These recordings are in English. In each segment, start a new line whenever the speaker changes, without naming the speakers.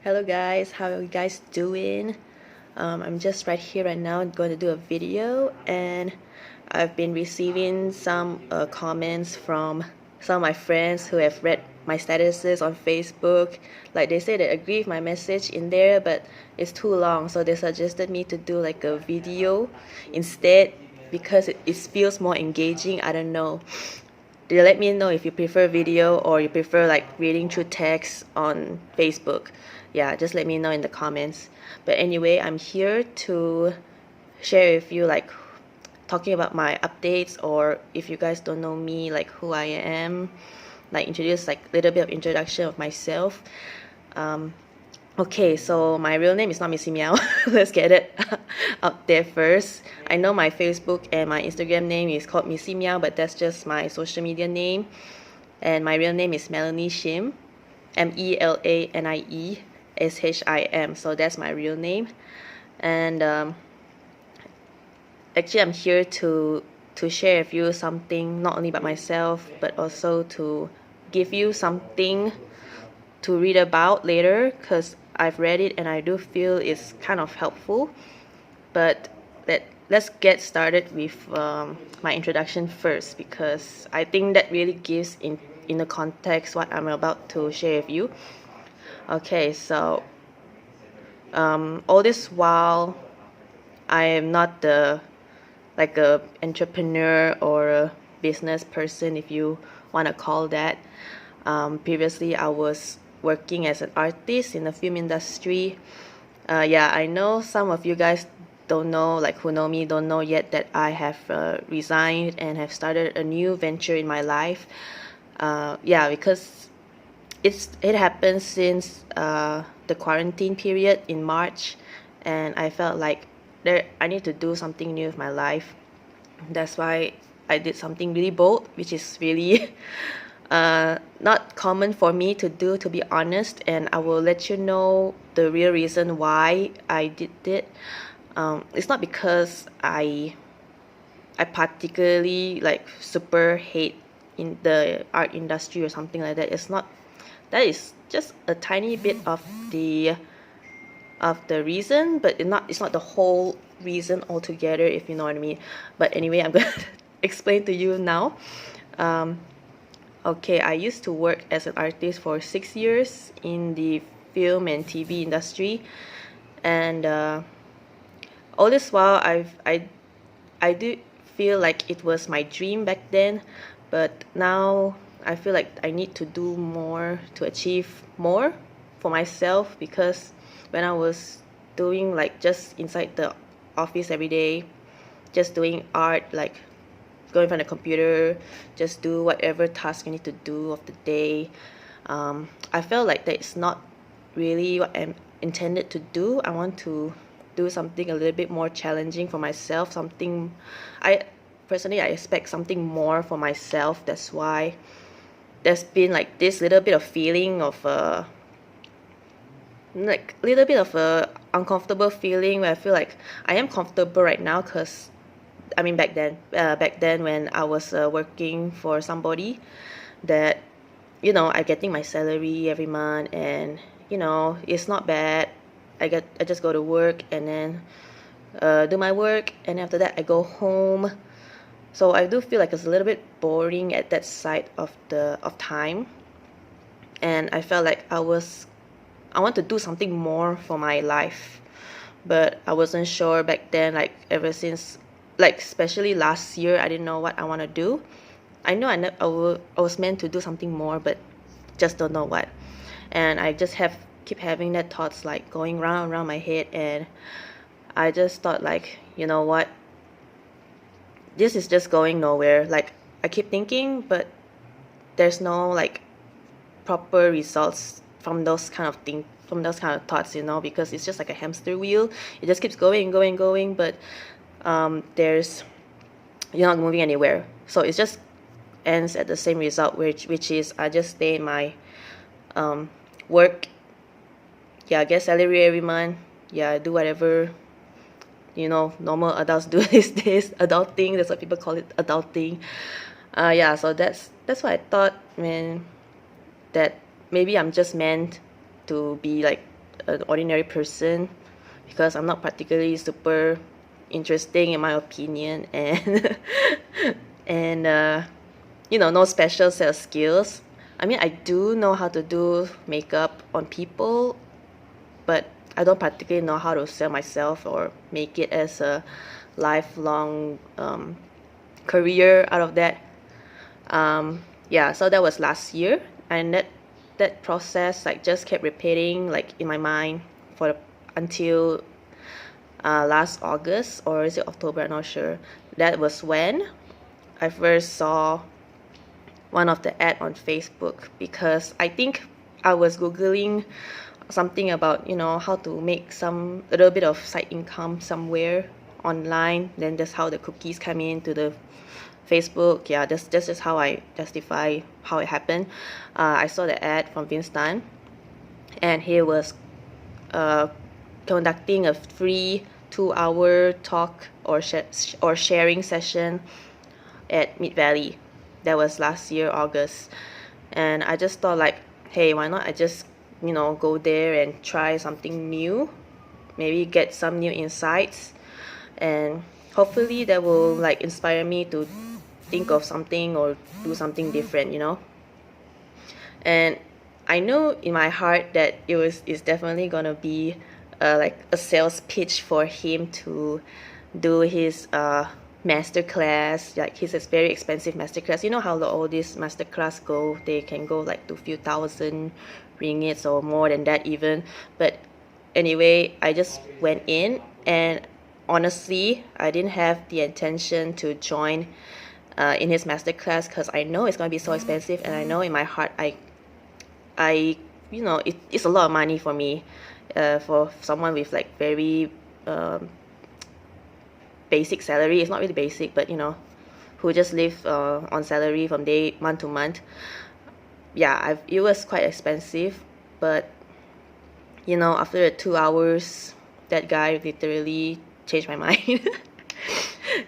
Hello guys, how are you guys doing? I'm just right here right now going to do a video, and I've been receiving some comments from some of my friends who have read my statuses on Facebook. Like, they say they agree with my message in there, but it's too long, so they suggested me to do like a video instead because it feels more engaging. I don't know. They let me know if you prefer video or you prefer like reading through text on Facebook. Yeah, just let me know in the comments. But anyway, I'm here to share with you, like, talking about my updates, or if you guys don't know me, like who I am, like introduce like a little bit of introduction of myself. Okay, so my real name is not Missy Meow. Let's get it out there first. I know my Facebook and my Instagram name is called Missy Meow, but that's just my social media name. And my real name is Melanie Shim, Melanieshim. So that's my real name. And actually, I'm here to share with you something not only about myself, but also to give you something to read about later, because I've read it and I do feel it's kind of helpful. But let's get started with my introduction first, because I think that really gives in the context what I'm about to share with you. Okay, so all this while I am not a entrepreneur or a business person, if you want to call that. Previously I was working as an artist in the film industry. Yeah, I know some of you guys don't know, like who know me, don't know yet that I have resigned and have started a new venture in my life. Yeah, because it happened since the quarantine period in March, and I felt like I need to do something new with my life. That's why I did something really bold, which is really not common for me to do, to be honest, and I will let you know the real reason why I did it. It's not because I particularly like super hate in the art industry or something like that. It's not. That is just a tiny bit of the reason, but it's not the whole reason altogether, if you know what I mean. But anyway, I'm gonna explain to you now. Okay, I used to work as an artist for 6 years in the film and TV industry, and all this while I did feel like it was my dream back then, but now I feel like I need to do more to achieve more for myself, because when I was doing like just inside the office every day, just doing art, like go in front of the computer, just do whatever task you need to do of the day, I felt like that is not really what I'm intended to do. I want to do something a little bit more challenging for myself, something I expect something more for myself. That's why there's been like this little bit of feeling of like little bit of a uncomfortable feeling, where I feel like I am comfortable right now, because I mean back then when I was working for somebody that, you know, I getting my salary every month, and you know, it's not bad. I just go to work and then do my work, and after that I go home. So I do feel like it's a little bit boring at that side of time, and I felt like I want to do something more for my life, but I wasn't sure back then. Like ever since, like especially last year, I didn't know what I want to do. I know I was meant to do something more, but just don't know what. And I just keep having that thoughts like going round around my head, and I just thought like, you know what, this is just going nowhere. Like I keep thinking, but there's no like proper results from those kind of thoughts, you know, because it's just like a hamster wheel. It just keeps going, but you're not moving anywhere. So it just ends at the same result, which is I just stay in my work. Yeah, I get salary every month. Yeah, I do whatever, you know, normal adults do these days. Adulting, that's what people call it, adulting. Yeah, so that's what I thought, man, that maybe I'm just meant to be like an ordinary person because I'm not particularly super interesting in my opinion, and and no special set of skills. I mean, I do know how to do makeup on people, but I don't particularly know how to sell myself or make it as a lifelong career out of that. Yeah, so that was last year, and that process like just kept repeating like in my mind until last August, or is it October? I'm not sure. That was when I first saw one of the ad on Facebook, because I think I was googling something about how to make some a little bit of side income somewhere online. Then that's how the cookies come into the Facebook. Yeah, that's just how I justify how it happened. I saw the ad from Vince Tan, and he was conducting a free 2-hour talk or sharing session at Mid Valley. That was last year August, and I just thought like, hey, why not I just go there and try something new, maybe get some new insights, and hopefully that will like inspire me to think of something or do something different. And I know in my heart that it's definitely gonna be like a sales pitch for him to do his masterclass. Like his very expensive masterclass. You know how all these masterclass go? They can go like to a few thousand ringgits or more than that even. But anyway, I just went in, and honestly, I didn't have the intention to join in his masterclass because I know it's gonna be so expensive, and I know in my heart it's a lot of money for me, for someone with like very basic salary. It's not really basic, but who just live on salary from month to month. Yeah, it was quite expensive, but after the 2 hours, that guy literally changed my mind.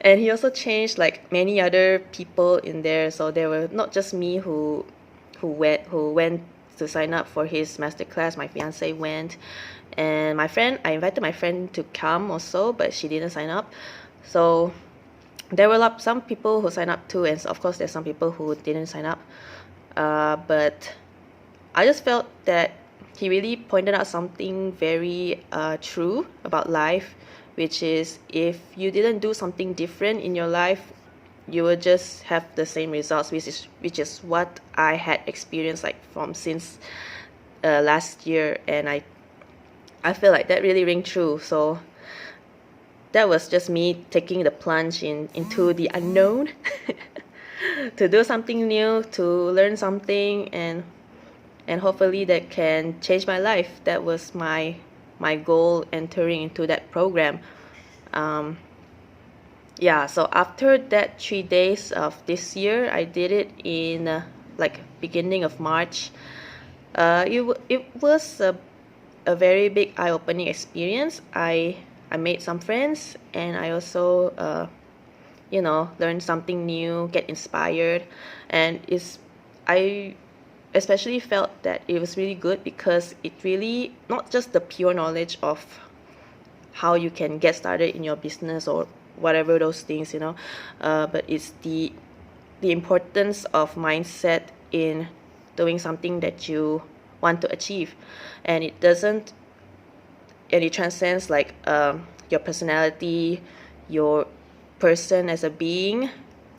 And he also changed like many other people in there. So there were not just me who went to sign up for his masterclass. My fiance went, and I invited my friend to come also, but she didn't sign up. So there were some people who signed up too, and of course there's some people who didn't sign up. But I just felt that he really pointed out something very true about life, which is if you didn't do something different in your life, you will just have the same results, which is what I had experienced like from since last year, and I feel like that really rang true. So that was just me taking the plunge into the unknown to do something new, to learn something, and hopefully that can change my life. That was my goal entering into that program. Yeah, so after that 3 days of this year, I did it in like beginning of March. It was a very big eye-opening experience. I made some friends, and I also learn something new, get inspired, and I especially felt that it was really good because it really not just the pure knowledge of how you can get started in your business or whatever those things, but it's the importance of mindset in doing something that you want to achieve, and it transcends like your personality, your person as a being.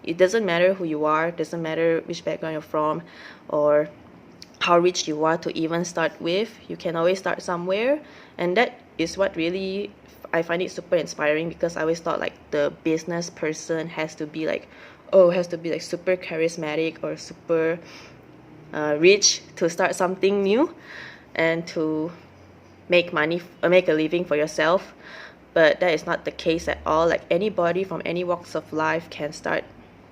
It doesn't matter who you are, doesn't matter which background you're from, or how rich you are to even start with. You can always start somewhere, and that is what really I find it super inspiring, because I always thought like the business person has to be like super charismatic or super rich to start something new and to make a living for yourself. But that is not the case at all. Like anybody from any walks of life can start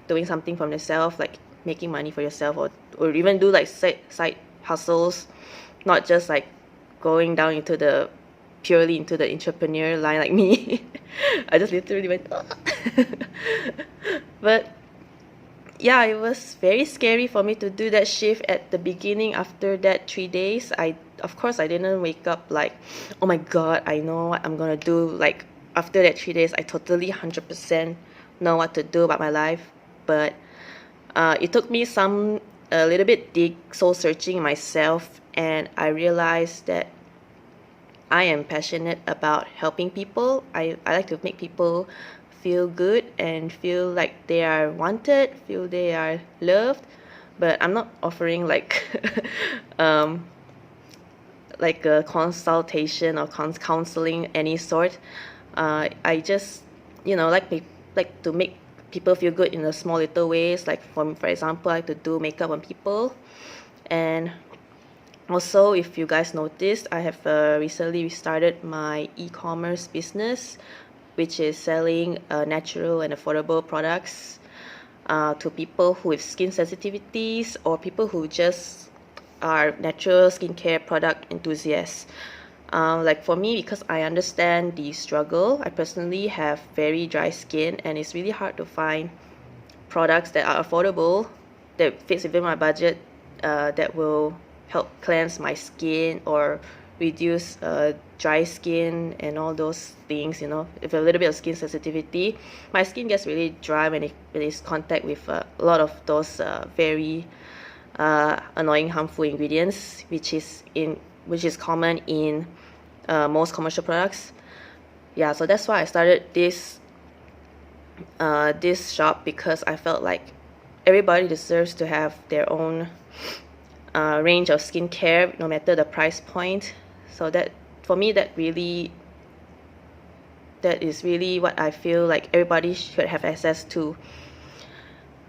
doing something for themselves, like making money for yourself, or even do like side hustles, not just like going down purely into the entrepreneur line like me. I just literally went but yeah, it was very scary for me to do that shift at the beginning. After that 3 days, I of course I didn't wake up like, oh my god, I know what I'm gonna do. Like after that 3 days, I totally 100% know what to do about my life. But it took me a little bit deep soul searching myself, and I realized that I am passionate about helping people. I like to make people feel good and feel like they are wanted, feel they are loved. But I'm not offering like like a consultation or counseling any sort. I just like to make people feel good in the small little ways. Like for example, I like to do makeup on people. And also, if you guys noticed, I have recently restarted my e-commerce business, which is selling natural and affordable products to people who have skin sensitivities or people who just are natural skincare product enthusiasts. Like for me, because I understand the struggle, I personally have very dry skin, and it's really hard to find products that are affordable, that fits within my budget, that will help cleanse my skin or reduce dry skin and all those things. If a little bit of skin sensitivity, my skin gets really dry when it is contact with a lot of those very annoying, harmful ingredients, which is common in most commercial products. Yeah, so that's why I started this shop, because I felt like everybody deserves to have their own range of skincare, no matter the price point. So that for me, that is really what I feel like everybody should have access to.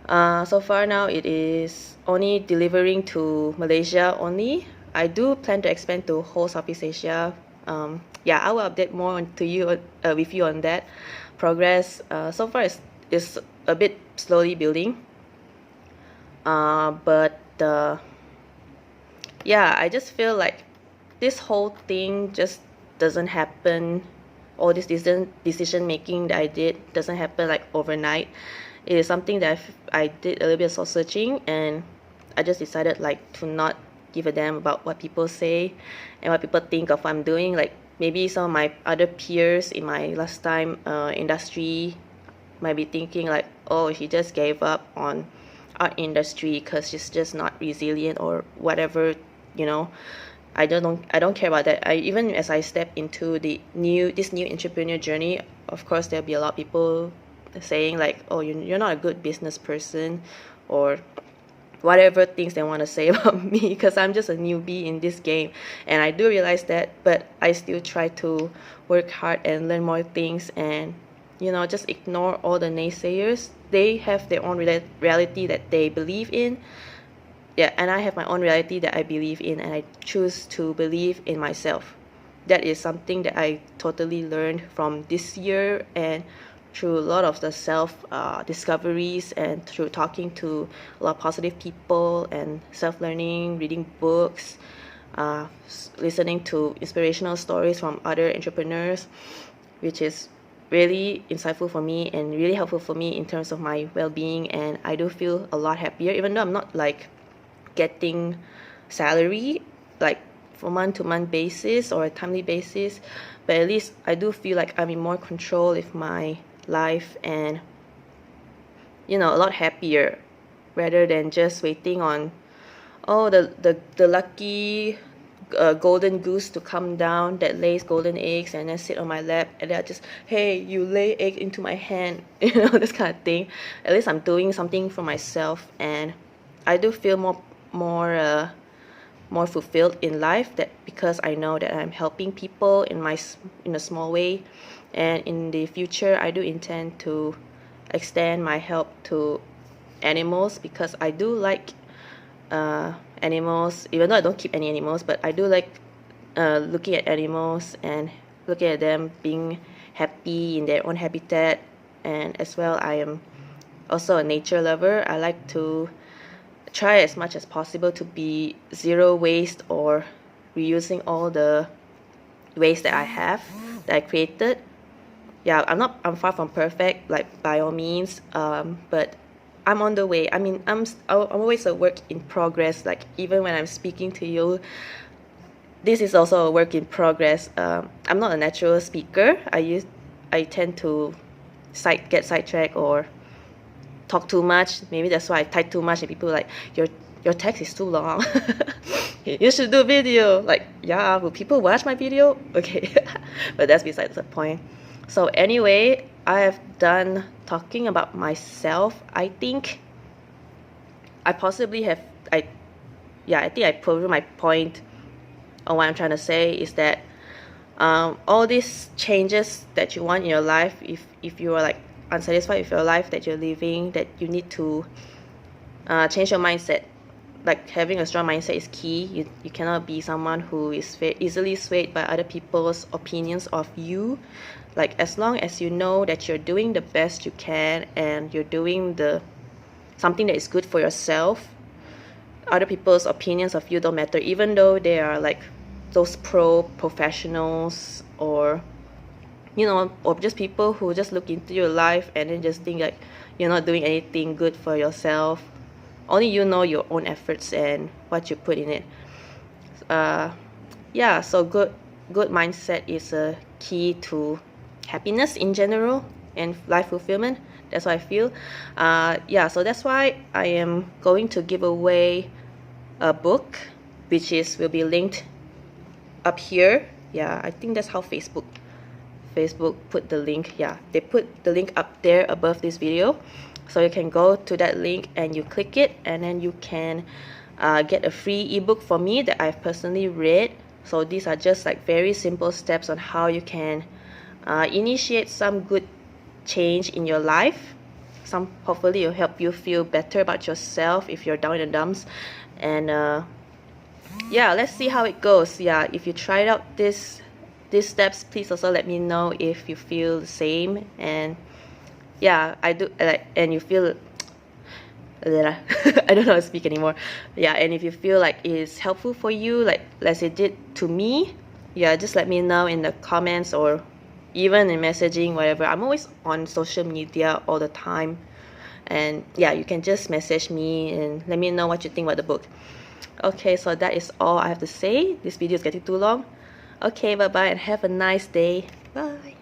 So far now, it is only delivering to Malaysia only. I do plan to expand to whole Southeast Asia. Yeah, I will update more with you on that progress. So far, it's a bit slowly building. But yeah, I just feel like this whole thing just doesn't happen. All this decision making that I did doesn't happen like overnight. It is something that I did a little bit of soul searching, and I just decided like to not give a damn about what people say and what people think of what I'm doing. Like maybe some of my other peers in my last time industry might be thinking like, oh, she just gave up on art industry because she's just not resilient or whatever. I don't care about that. Even as I step into this new entrepreneur journey, of course there'll be a lot of people saying like, oh, you're not a good business person, or whatever things they want to say about me, because I'm just a newbie in this game. And I do realize that, but I still try to work hard and learn more things, and just ignore all the naysayers. They have their own reality that they believe in. Yeah, and I have my own reality that I believe in, and I choose to believe in myself. That is something that I totally learned from this year, and through a lot of the self discoveries, and through talking to a lot of positive people, and self-learning, reading books, listening to inspirational stories from other entrepreneurs, which is really insightful for me and really helpful for me in terms of my well-being. And I do feel a lot happier, even though I'm not like getting salary like for month-to-month basis or a timely basis, but at least I do feel like I'm in more control of my life, and a lot happier, rather than just waiting on the lucky golden goose to come down that lays golden eggs and then sit on my lap, and then I just, hey, you lay egg into my hand, this kind of thing. At least I'm doing something for myself, and I do feel more fulfilled in life, that because I know that I'm helping people in a small way. And in the future, I do intend to extend my help to animals, because I do like animals, even though I don't keep any animals, but I do like looking at animals and looking at them being happy in their own habitat. And as well, I am also a nature lover. I like to try as much as possible to be zero waste, or reusing all the waste that I created. Yeah, I'm far from perfect, like by all means, but I'm on the way. I mean, I'm always a work in progress. Like even when I'm speaking to you, this is also a work in progress. I'm not a natural speaker. I tend to get sidetracked or talk too much. Maybe that's why I type too much and people are like, your text is too long. You should do video. Like, yeah, will people watch my video? Okay. But that's besides the point. So anyway, I have done talking about myself. I think I possibly have, I think I proved my point on what I'm trying to say is that all these changes that you want in your life, if you are like unsatisfied with your life that you're living, that you need to change your mindset. Like, having a strong mindset is key. You cannot be someone who is easily swayed by other people's opinions of you. Like, as long as you know that you're doing the best you can and you're doing something that is good for yourself, other people's opinions of you don't matter, even though they are like those professionals or, you know, or just people who just look into your life and then just think like you're not doing anything good for yourself. Only you know your own efforts and what you put in it. Yeah, so good mindset is a key to happiness in general and life fulfillment. That's what I feel. Yeah, so that's why I am going to give away a book, which will be linked up here. Yeah, I think that's how Facebook put the link. Yeah, they put the link up there above this video. So you can go to that link and you click it, and then you can get a free ebook from me that I've personally read. So these are just like very simple steps on how you can initiate some good change in your life. Hopefully it'll help you feel better about yourself if you're down in the dumps. And yeah, let's see how it goes. Yeah, if you tried out these steps, please also let me know if you feel the same. And yeah, I do, like, and you feel I don't know how to speak anymore. Yeah, and if you feel like it's helpful for you, like as it did to me, yeah, just let me know in the comments or even in messaging, whatever. I'm always on social media all the time, and yeah, you can just message me and let me know what you think about the book. Okay, so that is all I have to say. This video is getting too long. Okay, bye bye and have a nice day. Bye.